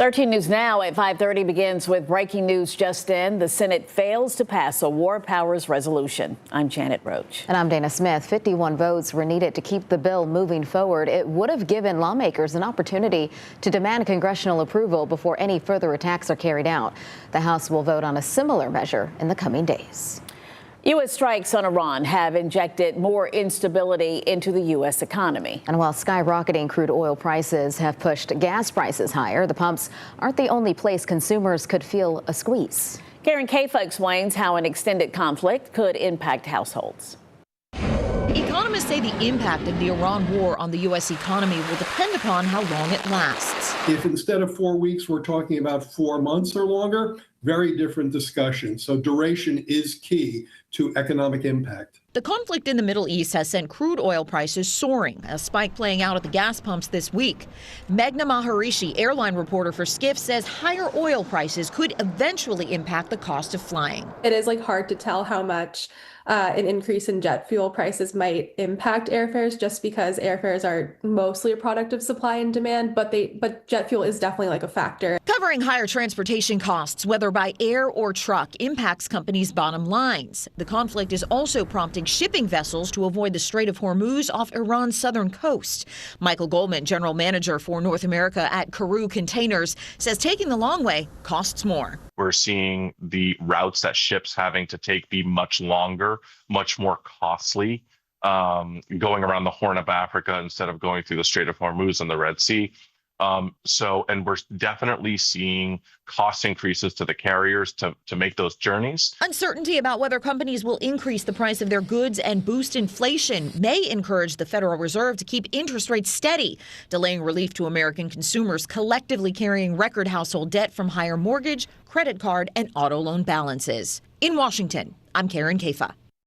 13 News Now at 5:30 begins with breaking news just in. The Senate fails to pass a war powers resolution. I'm Janet Roach. And I'm Dana Smith. 51 votes were needed to keep the bill moving forward. It would have given lawmakers an opportunity to demand congressional approval before any further attacks are carried out. The House will vote on a similar measure in the coming days. U.S. strikes on Iran have injected more instability into the U.S. economy. And while skyrocketing crude oil prices have pushed gas prices higher, the pumps aren't the only place consumers could feel a squeeze. Karin Caifa explains how an extended conflict could impact households. Economists say the impact of the Iran war on the U.S. economy will depend upon how long it lasts. If instead of 4 weeks, we're talking about 4 months or longer, very different discussion. So duration is key to economic impact. The conflict in the Middle East has sent crude oil prices soaring, a spike playing out at the gas pumps this week. Meghna Maharishi, airline reporter for Skift, says higher oil prices could eventually impact the cost of flying. It is hard to tell how much an increase in jet fuel prices might impact airfares, just because airfares are mostly a product of supply and demand, but jet fuel is definitely a factor. Covering higher transportation costs, whether by air or truck, impacts companies' bottom lines. The conflict is also prompting shipping vessels to avoid the Strait of Hormuz off Iran's southern coast. Michael Goldman, general manager for North America at Crude Containers, says taking the long way costs more. We're seeing the routes that ships having to take be much longer, much more costly, going around the Horn of Africa instead of going through the Strait of Hormuz and the Red Sea. And we're definitely seeing cost increases to the carriers to make those journeys. Uncertainty about whether companies will increase the price of their goods and boost inflation may encourage the Federal Reserve to keep interest rates steady, delaying relief to American consumers collectively carrying record household debt from higher mortgage, credit card, and auto loan balances. In Washington, I'm Karin Caifa.